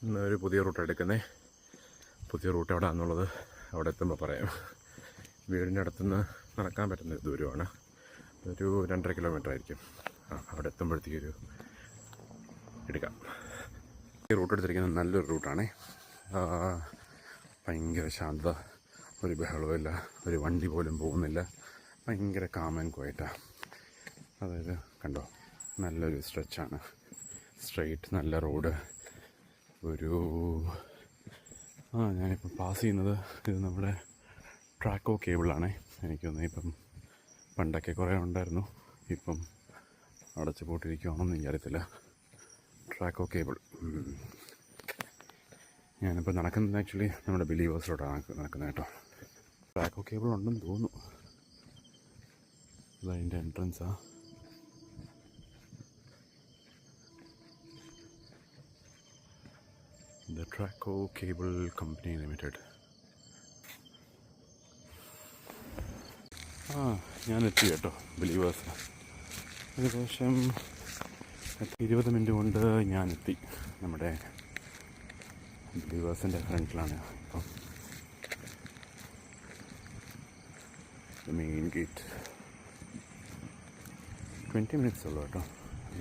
ഒരു പുതിയ റൂട്ട് എടുക്കുന്നത്. പുതിയ റൂട്ട് എവിടെയാണെന്നുള്ളത് അവിടെ എത്തുമ്പോൾ പറയാം. വീടിൻ്റെ അടുത്തുനിന്ന് നടക്കാൻ പറ്റുന്ന ദൂരമാണ്. ഒരു 2.5 കിലോമീറ്റർ ആയിരിക്കും. അവിടെ എത്തുമ്പോഴത്തേക്കൊരു എടുക്കാം. ഈ റൂട്ട് എടുത്തിരിക്കുന്നത് നല്ലൊരു റൂട്ടാണേ. ഭയങ്കര ശാന്തത, ഒരു ബഹളവുമില്ല, ഒരു വണ്ടി പോലും പോകുന്നില്ല. ഭയങ്കര കാം ആൻഡ് ക്വയറ്റാണ്. അതായത് കണ്ടോ, നല്ലൊരു സ്ട്രെച്ചാണ്, സ്ട്രെയിറ്റ് നല്ല റോഡ്. ഞാനിപ്പം പാസ് ചെയ്യുന്നത് ഇത് നമ്മുടെ ട്രാക്കോ കേബിളാണേ. എനിക്ക് തോന്നുന്നു ഇപ്പം പണ്ടൊക്കെ കുറേ ഉണ്ടായിരുന്നു, ഇപ്പം അടച്ചു പോട്ടിരിക്കുവാണെന്ന് എനിക്കറിയത്തില്ല. ട്രാക്കോ കേബിൾ. ഞാനിപ്പോൾ നടക്കുന്നത് ആക്ച്വലി നമ്മുടെ ബിലീവേഴ്സിലോട്ടാണ് നടക്കുന്നത് കേട്ടോ. ട്രാക്കോ കേബിൾ ഉണ്ടെന്ന് തോന്നുന്നു. അതതിൻ്റെ എൻട്രൻസാണ്. The Traco cable company limited. ഞാൻ എത്തി കേട്ടോ ബിലീവേഴ്സ്. ഏകദേശം 20 മിനിറ്റ് കൊണ്ട് ഞാനെത്തി. നമ്മുടെ ബിലീവേഴ്സിൻ്റെ ഫ്രണ്ടിലാണ് ഇപ്പം. മെയിൻ ഗേറ്റ് 20 മിനിറ്റ്സ് ഉള്ളൂ കേട്ടോ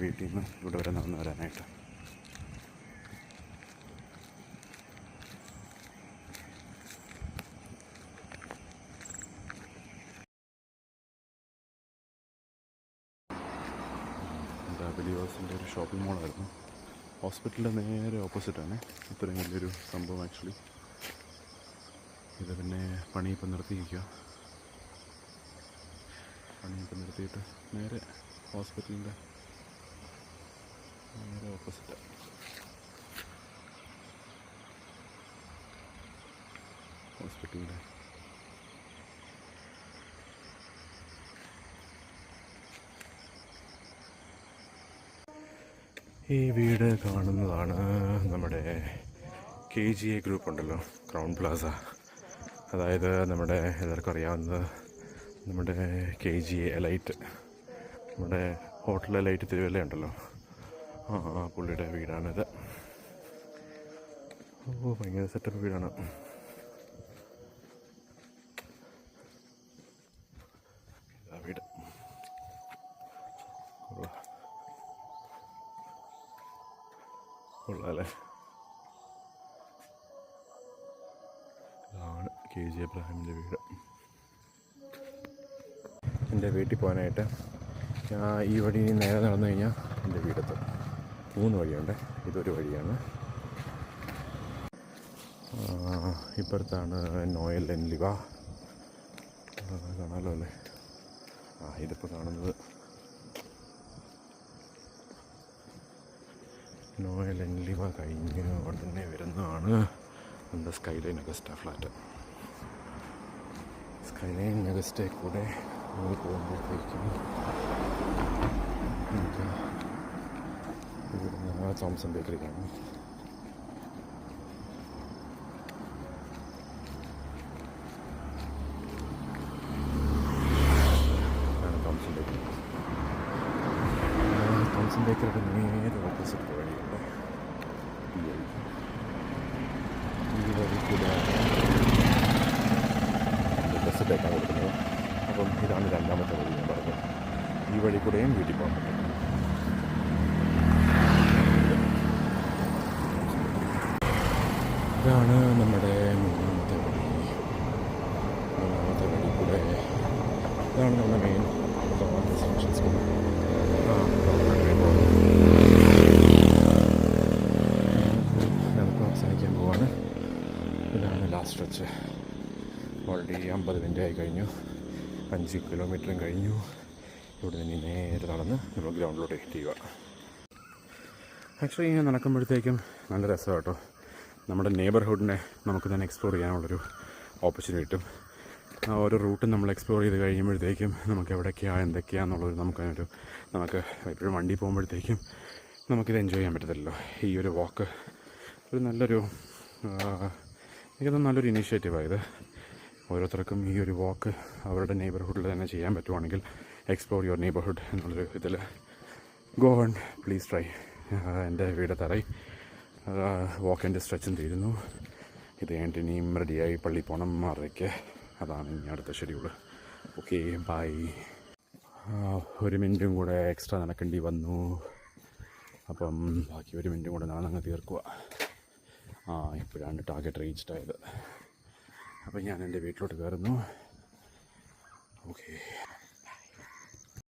വീട്ടിൽ നിന്ന് ഇവിടെ വരെ നടന്ന് വരാനായിട്ട്. ബിലീവേഴ്സിൻ്റെ ഒരു ഷോപ്പിംഗ് മോളായിരുന്നു. ഹോസ്പിറ്റലിൻ്റെ നേരെ ഓപ്പോസിറ്റാണ് ഇത്രയും വലിയൊരു സംഭവം ആക്ച്വലി. ഇത് പിന്നെ പണിയിപ്പം നിർത്തിയിരിക്കുക. പണിയിപ്പം നിർത്തിയിട്ട് നേരെ ഹോസ്പിറ്റലിൻ്റെ നേരെ ഓപ്പോസിറ്റാണ്. ഹോസ്പിറ്റലിൻ്റെ ഈ വീട് കാണുന്നതാണ് നമ്മുടെ KGA ഗ്രൂപ്പ് ഉണ്ടല്ലോ, ക്രൗൺ പ്ലാസ. അതായത് നമ്മുടെ എല്ലാവർക്കും അറിയാവുന്നത് നമ്മുടെ KGA എലൈറ്റ്, നമ്മുടെ ഹോട്ടൽ എലൈറ്റ് തിരുവല്ല ഉണ്ടല്ലോ, പുള്ളിയുടെ വീടാണിത്. ഭയങ്കര സെറ്റപ്പ് വീടാണ്. ഇതാ വീട്. കൊള്ളാല്ലേ. ഇതാണ് KGA എബ്രഹാമിൻ്റെ വീട്. എൻ്റെ വീട്ടിൽ പോകാനായിട്ട് ഈ വഴി നേരെ നടന്നു കഴിഞ്ഞാൽ എൻ്റെ വീടെത്തും. 3 വഴിയുണ്ട്, ഇതൊരു വഴിയാണ്. ഇപ്പുറത്താണ് നോയൽ എൻലിവ. കാണാമല്ലോ അല്ലേ. ഇതിപ്പോൾ കാണുന്നത് നോയൽ എൻലിവ കഴിഞ്ഞ് ഉടനെ വരുന്നതാണ് നമ്മുടെ Skyline Augusta flat. Skyline Augusta കൂടെ പോകുമ്പോഴത്തേക്കും നമുക്ക് തോംസൺ ബേക്കറി കാണാം. Thomson bakery. തോംസൺ ബേക്കറിയുടെ നേരെ ഓപ്പോസിറ്റ് വഴിയുണ്ട്. ഈ വഴി കൂടെ ബസ് തേക്കാൻ കൊടുക്കുന്നത്. അപ്പം ഇതാണ് 2ാമത്തെ വഴി ഞാൻ പറഞ്ഞത്. ഈ വഴി കൂടെയും വീട്ടിൽ പോകാൻ പറ്റും. ഇതാണ് നമ്മുടെ 3ാമത്തെ വഴി. 3ാമത്തെ വഴി കൂടെ ഇതാണ് നമ്മുടെ മെയിൻ സെക്ഷൻ സ്കൂൾ. നമുക്ക് അവസാനിക്കാൻ പോവാണ്. ഇതാണ് ലാസ്റ്റ് സ്ട്രെച്ച്. ഓൾറെഡി 50 മിനിറ്റ് ആയി കഴിഞ്ഞു. 5 കിലോമീറ്ററും കഴിഞ്ഞു. ഇവിടെ നിന്ന് നേരെ നടന്ന് നമ്മൾ ഗ്രൗണ്ടിലോട്ട് ഹിറ്റ് ചെയ്യുക. ആക്ച്വലി ഇങ്ങനെ നടക്കുമ്പോഴത്തേക്കും നല്ല രസമാണ് കേട്ടോ. നമ്മുടെ നെയ്ബർഹുഡിനെ നമുക്ക് തന്നെ എക്സ്പ്ലോർ ചെയ്യാനുള്ളൊരു ഓപ്പർച്യൂണിറ്റി കിട്ടും. ഓരോ റൂട്ടും നമ്മൾ എക്സ്പ്ലോർ ചെയ്ത് കഴിയുമ്പോഴത്തേക്കും നമുക്ക് എവിടേക്കാണ് എന്തൊക്കെയാണെന്നുള്ളത് നമുക്ക് എപ്പോഴും വണ്ടി പോകുമ്പോഴത്തേക്കും നമുക്കിത് എൻജോയ് ചെയ്യാൻ പറ്റത്തില്ലല്ലോ. ഈ ഒരു വാക്ക് ഒരു നല്ലൊരു എനിക്കത് നല്ലൊരു ഇനീഷ്യേറ്റീവായത്. ഓരോരുത്തർക്കും ഈ ഒരു വാക്ക് അവരുടെ നെയ്ബർഹുഡിൽ തന്നെ ചെയ്യാൻ പറ്റുവാണെങ്കിൽ എക്സ്പ്ലോർ യുവർ നെയ്ബർഹുഡ് എന്നുള്ളൊരു ഇതിൽ ഗോ ആൻഡ് പ്ലീസ് ട്രൈ. എൻ്റെ വീട് തറൈ വാക്കിൻ്റെ സ്ട്രെച്ചും തീരുന്നു. ഇത് കഴിഞ്ഞിട്ട് ഇനിയും റെഡിയായി പള്ളി പോകണം 6:30. അതാണ് ഇനി അടുത്ത ഷെഡ്യൂൾ. Okay bye. 1 മിനിറ്റും കൂടെ എക്സ്ട്രാ നടക്കേണ്ടി വന്നു. അപ്പം ബാക്കി 1 മിനിറ്റും കൂടെ നടന്നങ്ങ് തീർക്കുക. ഇപ്പോഴാണ് ടാർഗറ്റ് റീച്ച്ഡ് ആയത്. അപ്പം ഞാൻ എൻ്റെ വീട്ടിലോട്ട് കയറുന്നു. ഓക്കെ.